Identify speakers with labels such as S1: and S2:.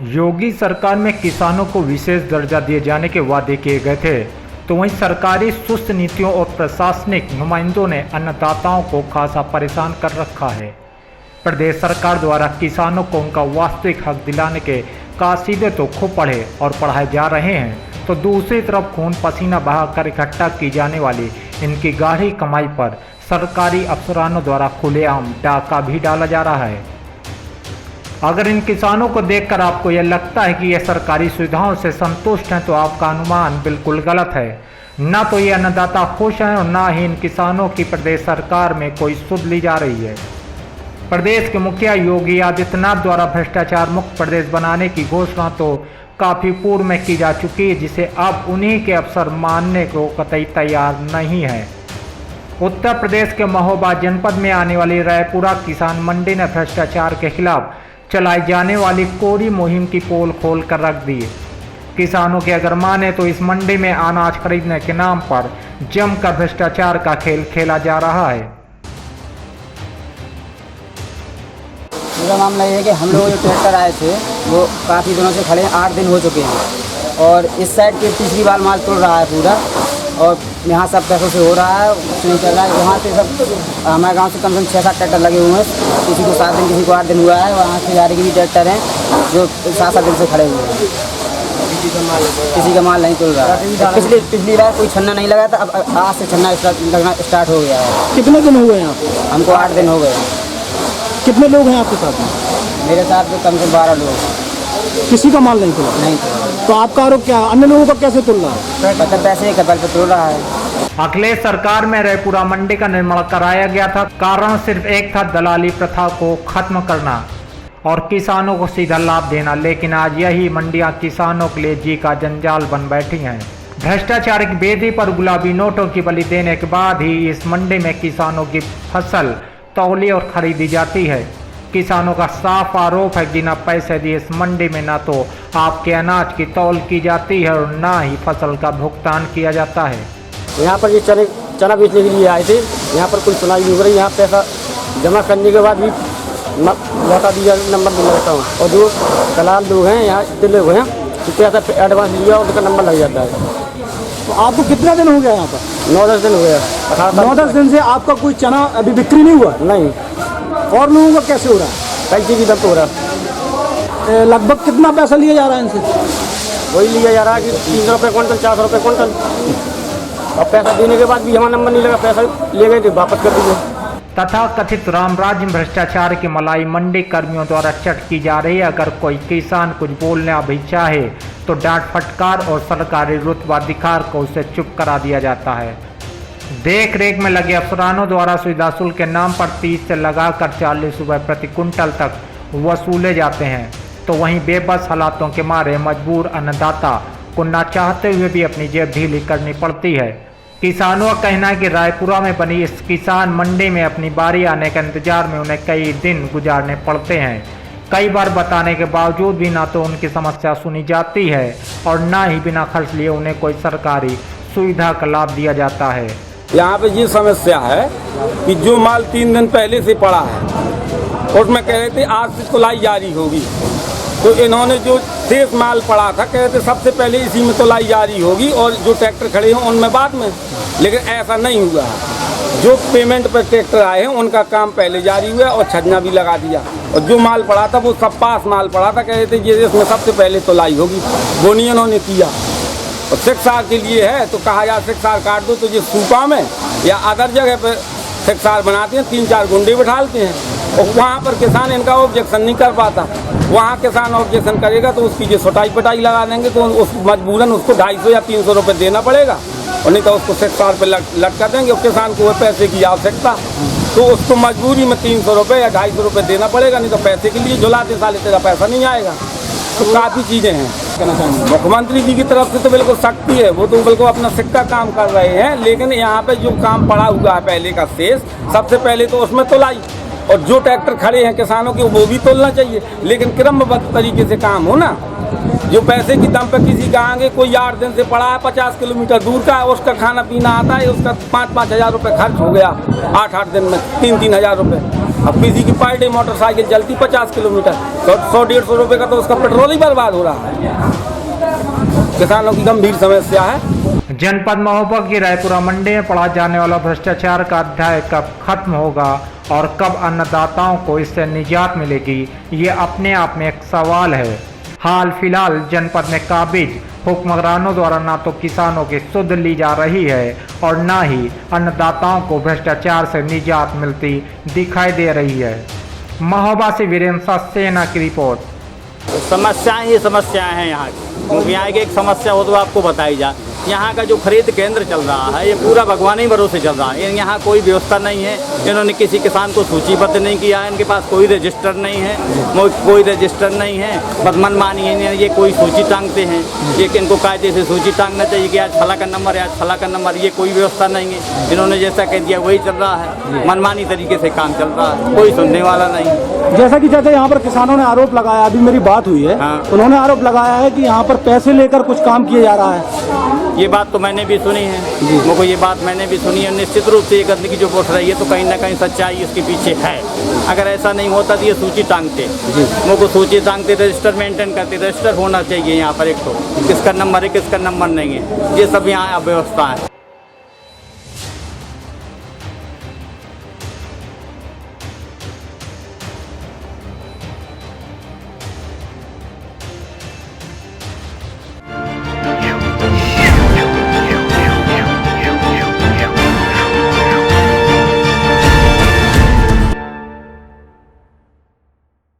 S1: योगी सरकार में किसानों को विशेष दर्जा दिए जाने के वादे किए गए थे, तो वहीं सरकारी सुस्त नीतियों और प्रशासनिक नुमाइंदों ने अन्नदाताओं को खासा परेशान कर रखा है। प्रदेश सरकार द्वारा किसानों को उनका वास्तविक हक दिलाने के कासीदे तो खूब पढ़े और पढ़ाए जा रहे हैं, तो दूसरी तरफ खून पसीना बहाकर इकट्ठा की जाने वाली इनकी गाढ़ी कमाई पर सरकारी अफसरानों द्वारा खुलेआम डाका भी डाला जा रहा है। अगर इन किसानों को देखकर आपको यह लगता है कि यह सरकारी सुविधाओं से संतुष्ट हैं, तो आपका अनुमान बिल्कुल गलत है। न तो ये अन्नदाता खुश हैं और न ही इन किसानों की प्रदेश सरकार में कोई सुध ली जा रही है। प्रदेश के मुखिया योगी आदित्यनाथ द्वारा भ्रष्टाचार मुक्त प्रदेश बनाने की घोषणा तो काफी पूर्व में की जा चुकी है, जिसे अब उन्हीं के अफसर मानने को कतई तैयार नहीं है। उत्तर प्रदेश के महोबा जनपद में आने वाली रायपुरा किसान मंडी ने भ्रष्टाचार के खिलाफ चलाई जाने वाली कोरी मुहिम की पोल खोल कर रख दी। किसानों के अगर माने तो इस मंडी में अनाज खरीदने के नाम पर जमकर भ्रष्टाचार का खेल खेला जा रहा है।
S2: पूरा मामला ये है कि हम लोग जो ट्रैक्टर आए थे वो काफ़ी दिनों से खड़े हैं, 8 दिन हो चुके हैं और इस साइड के तीसरी बार माल तोड़ रहा है पूरा, और यहाँ सब पैसों से हो रहा है, कुछ नहीं चल रहा है। वहाँ से सब हमारे गांव से कम से कम 6-7 ट्रैक्टर लगे हुए हैं, किसी को 7 दिन, किसी को 8 दिन हुआ है। वहाँ से जा रहे के भी ट्रैक्टर हैं जो 7-7 दिन से खड़े हुए हैं, किसी का माल नहीं तोड़ रहा है। पिछली बार कोई छन्ना नहीं लगा था, अब आज से छन्ना लगना स्टार्ट हो गया है।
S3: कितने दिन हो गए यहाँ पे?
S2: हमको 8 दिन हो गए।
S3: कितने लोग हैं आपके साथ?
S2: मेरे साथ में कम से 12 लोग।
S3: किसी का माल नहीं तोड़ा?
S2: नहीं तोड़ा।
S3: तो आपका आरोप क्या है, अन्य लोगों का कैसे तोड़ रहा है?
S2: पता पैसे के बल पे तोड़ रहा है।
S1: अखिलेश सरकार में रायपुरा मंडी का निर्माण कराया गया था। कारण सिर्फ एक था, दलाली प्रथा को खत्म करना और किसानों को सीधा लाभ देना। लेकिन आज यही मंडियां किसानों के लिए जी का जंजाल बन बैठी हैं। भ्रष्टाचार की बेदी पर गुलाबी नोटों की बलि देने के बाद ही इस मंडी में किसानों की फसल तौली और खरीदी जाती है। किसानों का साफ आरोप है कि बिना पैसे दिए इस मंडी में ना तो आपके अनाज की तौल की जाती है और ना ही फसल का भुगतान किया जाता है।
S4: यहाँ पर ये चना बेचने के लिए आए थे, यहाँ पर कोई सुनाई नहीं हो रही। यहाँ पैसा जमा करने के बाद भी लौटा दिया, नंबर नहीं लगता हूँ, और जो दलाल लोग हैं यहाँ इतने लोग हैं, तो पैसा एडवांस लिया और उनका नंबर लग जाता है।
S3: तो आपको कितना दिन हो गया यहाँ पर?
S4: 9-10 दिन हो गया।
S3: 9-10 दिन से आपका कोई चना अभी बिक्री नहीं हुआ?
S4: नहीं।
S3: और लोगों का कैसे हो रहा है?
S4: पैसे की दम तो हो रहा है।
S3: लगभग कितना पैसा लिया जा रहा है इनसे?
S4: वही लिया जा रहा है कि 300 रुपये क्विंटल, 400 रुपये क्विंटल। अब पैसा देने के बाद भी हमारा नंबर नहीं लगा, पैसा ले गए थे, वापस कर दीजिए।
S1: तथा कथित रामराज्य भ्रष्टाचार की मलाई मंडी कर्मियों द्वारा चट की जा रही है। अगर कोई किसान कुछ बोलना भी चाहे तो डांट फटकार और सरकारी रुतबा दिखाकर को उसे चुप करा दिया जाता है। देख रेख में लगे अफसरानों द्वारा सुविधा शुल्क के नाम पर 30 से लगाकर 40 रुपये प्रति कुंटल तक वसूले जाते हैं, तो वहीं बेबस हालातों के मारे मजबूर अन्नदाता को ना चाहते हुए भी अपनी जेब ढीली करनी पड़ती है। किसानों का कहना है कि रायपुरा में बनी इस किसान मंडी में अपनी बारी आने के इंतजार में उन्हें कई दिन गुजारने पड़ते हैं। कई बार बताने के बावजूद भी ना तो उनकी समस्या सुनी जाती है और ना ही बिना खर्च लिए उन्हें कोई सरकारी सुविधा का लाभ दिया जाता है।
S5: यहाँ पे ये समस्या है कि जो माल 3 दिन पहले से पड़ा है उसमें कह रहे थे आज से तुलाई जारी होगी, तो इन्होंने जो शेष माल पड़ा था कह रहे थे सबसे पहले इसी में तुलाई जारी होगी और जो ट्रैक्टर खड़े हों उनमें बाद में, लेकिन ऐसा नहीं हुआ है। जो पेमेंट पर ट्रैक्टर आए हैं उनका काम पहले जारी हुआ और छजना भी लगा दिया, और जो माल पड़ा था वो सब पास माल पड़ा था, कह रहे थे ये इसमें सबसे पहले तुलाई होगी, वो नहीं इन्होंने किया। और शिक्षार के लिए है तो कहा यार शिक्षार काट दो, तो ये सूपा में या अदर जगह पर शिक्षार बनाते हैं, 3-4 गुंडे बिठालते हैं और वहाँ पर किसान इनका ऑब्जेक्शन नहीं कर पाता। वहाँ किसान ऑब्जेक्शन करेगा तो उसकी जो सुटाई पटाई लगा देंगे, तो उस मजबूरन उसको 250 या 300 रुपये देना पड़ेगा, और नहीं तो उसको शिक्षार पर लटका देंगे। और किसान को वो पैसे की आवश्यकता, तो उसको मजबूरी में 300 रुपये या 250 रुपये देना पड़ेगा, नहीं तो पैसे के लिए झुलाते साले तेरा पैसा नहीं आएगा। तो काफ़ी चीज़ें हैं। मुख्यमंत्री जी की तरफ से तो बिल्कुल सख्ती है, वो तो बिल्कुल अपना सिक्का काम कर रहे हैं, लेकिन यहाँ पे जो काम पड़ा हुआ है पहले का शेष, सबसे पहले तो उसमें तुलाई, और जो ट्रैक्टर खड़े हैं किसानों के वो भी तोलना चाहिए, लेकिन क्रमबद्ध तरीके से काम हो ना। जो पैसे की दम पर किसी का आगे कोई 8 दिन से पड़ा है, 50 किलोमीटर दूर का है, उसका खाना पीना आता है, उसका 5-5 हज़ार रुपये खर्च हो गया 8-8 दिन में, 3-3 हज़ार रुपये। अब किसी की पर डे मोटरसाइकिल चलती 50 किलोमीटर, 100-150 रुपये का तो उसका पेट्रोल ही बर्बाद हो रहा है। किसानों की गंभीर समस्या है।
S1: जनपद महोबा की रायपुरा मंडी में पढ़ा जाने वाला भ्रष्टाचार का अध्याय कब खत्म होगा और कब अन्नदाताओं को इससे निजात मिलेगी, ये अपने आप में एक सवाल है। हाल फिलहाल जनपद में काबिज हुक्मरानों द्वारा ना तो किसानों की सुध ली जा रही है और ना ही अन्नदाताओं को भ्रष्टाचार से निजात मिलती दिखाई दे रही है। महोबा से वीरेंद्र सेना की रिपोर्ट।
S6: समस्याएं ही समस्याएं हैं यहाँ की, क्योंकि यहाँ की एक समस्या हो तो आपको बताई जाए। यहाँ का जो खरीद केंद्र चल रहा है ये पूरा भगवान ही भरोसे चल रहा है। यहाँ कोई व्यवस्था नहीं है, इन्होंने किसी किसान को सूचीबद्ध नहीं किया है, इनके पास कोई रजिस्टर नहीं है, कोई रजिस्टर नहीं है, बस मनमानी है। ये कोई सूची टांगते हैं, ये इनको कायदे से सूची टांगना चाहिए कि आज फला का नंबर है, आज फला का नंबर, ये कोई व्यवस्था नहीं है। इन्होंने जैसा कह दिया वही चल रहा है, मनमानी तरीके से काम चल रहा है, कोई सुनने वाला नहीं।
S3: जैसा कि चाचा यहाँ पर किसानों ने आरोप लगाया, अभी मेरी बात हुई है,
S6: हाँ।
S3: उन्होंने आरोप लगाया है कि यहाँ पर पैसे लेकर कुछ काम किया जा रहा है।
S6: ये बात तो मैंने भी सुनी है, मुझको ये बात मैंने भी सुनी है। निश्चित रूप से ये गंदगी जो उठ रही है तो कहीं ना कहीं सच्चाई इसके पीछे है। अगर ऐसा नहीं होता तो ये सूची टांगते, मुझको सूची टांगते, रजिस्टर मेंटेन करते। रजिस्टर होना चाहिए यहाँ पर, एक तो किसका नंबर है किसका नंबर नहीं है, ये सब यहाँ अव्यवस्था है।